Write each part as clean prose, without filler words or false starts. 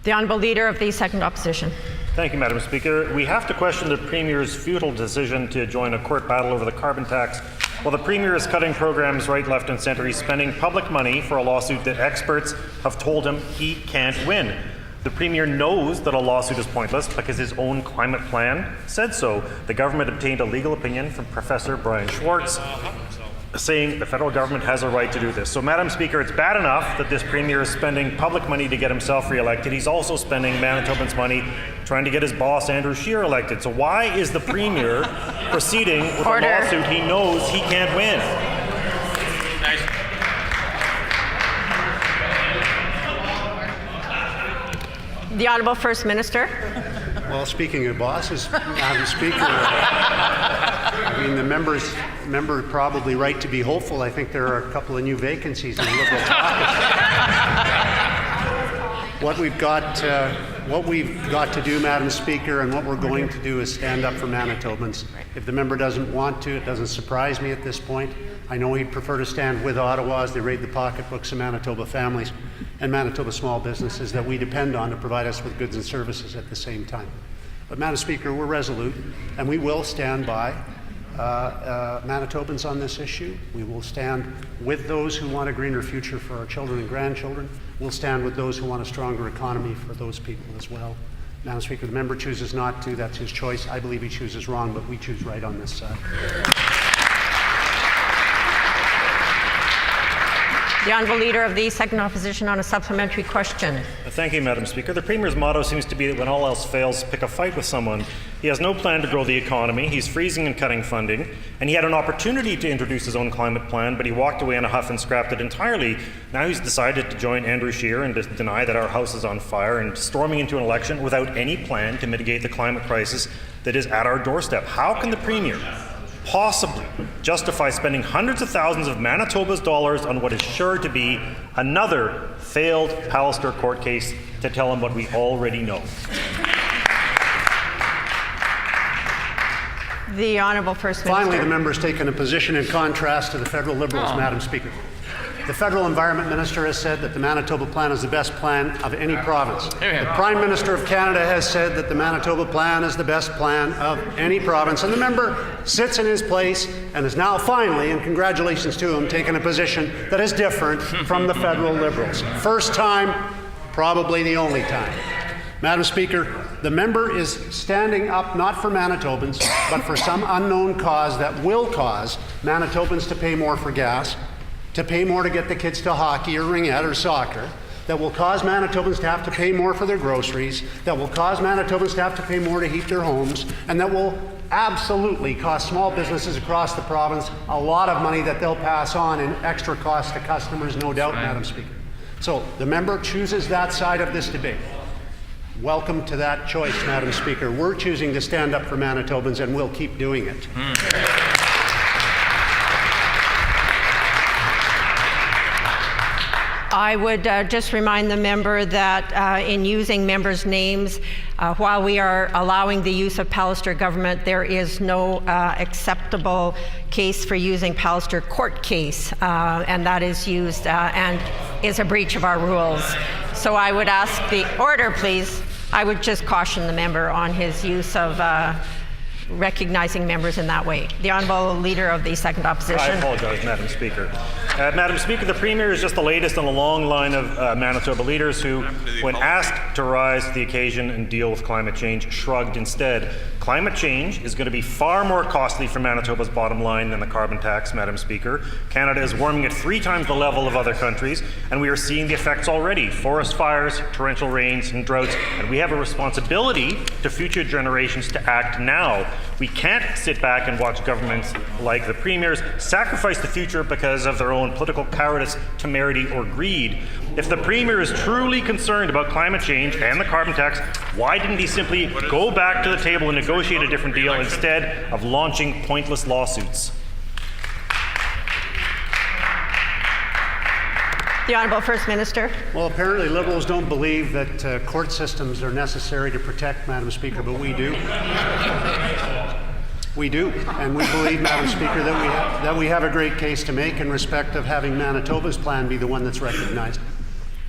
The Honourable Leader of the Second Opposition. Thank you, Madam Speaker. We have to question the Premier's futile decision to join a court battle over the carbon tax. While the Premier is cutting programs right, left and centre, he's spending public money for a lawsuit that experts have told him he can't win. The Premier knows that a lawsuit is pointless because his own climate plan said so. The government obtained a legal opinion from Professor Brian Schwartz saying the federal government has a right to do this. So, Madam Speaker, it's bad enough that this Premier is spending public money to get himself re-elected. He's also spending Manitobans' money trying to get his boss, Andrew Scheer, elected. So why is the Premier proceeding with Order. a lawsuit he knows he can't win? The Honourable First Minister. Well, speaking of bosses, Madam Speaker, I mean, the member probably right to be hopeful. I think there are a couple of new vacancies in the Liberal caucus. What we've got to do, Madam Speaker, and what we're going to do is stand up for Manitobans. If the member doesn't want to, it doesn't surprise me at this point. I know he'd prefer to stand with Ottawa as they raid the pocketbooks of Manitoba families and Manitoba small businesses that we depend on to provide us with goods and services at the same time. But, Madam Speaker, we're resolute, and we will stand by Manitobans on this issue. We will stand with those who want a greener future for our children and grandchildren. We'll stand with those who want a stronger economy for those people as well. Madam Speaker, the member chooses not to. That's his choice. I believe he chooses wrong, but we choose right on this side. The Honourable Leader of the Second Opposition on a supplementary question. Thank you, Madam Speaker. The Premier's motto seems to be that when all else fails, pick a fight with someone. He has no plan to grow the economy. He's freezing and cutting funding. And he had an opportunity to introduce his own climate plan, but he walked away in a huff and scrapped it entirely. Now he's decided to join Andrew Scheer and to deny that our house is on fire and storming into an election without any plan to mitigate the climate crisis that is at our doorstep. How can the Premier possibly justify spending hundreds of thousands of Manitoba's dollars on what is sure to be another failed Pallister court case to tell him what we already know? The Honourable First Minister. Finally, the member has taken a position in contrast to the federal Liberals, Madam Speaker. The federal Environment Minister has said that the Manitoba Plan is the best plan of any province. The Prime Minister of Canada has said that the Manitoba Plan is the best plan of any province. And the member sits in his place and is now finally, and congratulations to him, taken a position that is different from the federal Liberals. First time, probably the only time. Madam Speaker, the member is standing up not for Manitobans, but for some unknown cause that will cause Manitobans to pay more for gas, to pay more to get the kids to hockey or ringette or soccer, that will cause Manitobans to have to pay more for their groceries, that will cause Manitobans to have to pay more to heat their homes, and that will absolutely cost small businesses across the province a lot of money that they'll pass on in extra costs to customers, no doubt, Madam Speaker. So the member chooses that side of this debate. Welcome to that choice, Madam Speaker. We're choosing to stand up for Manitobans, and we'll keep doing it. I would just remind the member that in using members' names, while we are allowing the use of Pallister government, there is no acceptable case for using Pallister court case, and that is used and is a breach of our rules. So I would ask the order, please. I would just caution the member on his use of recognizing members in that way. The Honourable Leader of the Second Opposition. I apologize, Madam Speaker. Madam Speaker, the Premier is just the latest in a long line of Manitoba leaders who, when asked to rise to the occasion and deal with climate change, shrugged instead. Climate change is going to be far more costly for Manitoba's bottom line than the carbon tax, Madam Speaker. Canada is warming at 3 times the level of other countries, and we are seeing the effects already. Forest fires, torrential rains, and droughts, and we have a responsibility to future generations to act now. We can't sit back and watch governments like the Premier's sacrifice the future because of their own political cowardice, temerity, or greed. If the Premier is truly concerned about climate change and the carbon tax, why didn't he simply go back to the table and negotiate a different deal instead of launching pointless lawsuits? The Honourable First Minister. Well, apparently Liberals don't believe that court systems are necessary to protect, Madam Speaker, but we do. We do, and we believe, Madam Speaker, that we have a great case to make in respect of having Manitoba's plan be the one that's recognized.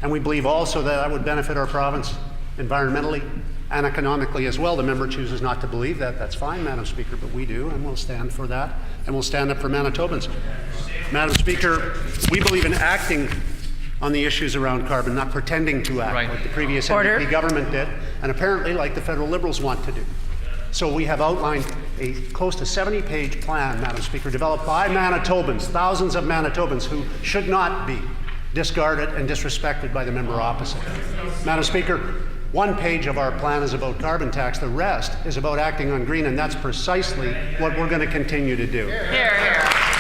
And we believe also that that would benefit our province environmentally and economically as well. The member chooses not to believe that. That's fine, Madam Speaker, but we do, and we'll stand for that, and we'll stand up for Manitobans. Madam Speaker, we believe in acting on the issues around carbon, not pretending to act like the previous NDP government did, and apparently like the federal Liberals want to do. So we have outlined a close to 70-page plan, Madam Speaker, developed by Manitobans, thousands of Manitobans who should not be discarded and disrespected by the member opposite. Madam Speaker, one page of our plan is about carbon tax. The rest is about acting on green, and that's precisely what we're going to continue to do. Here, here.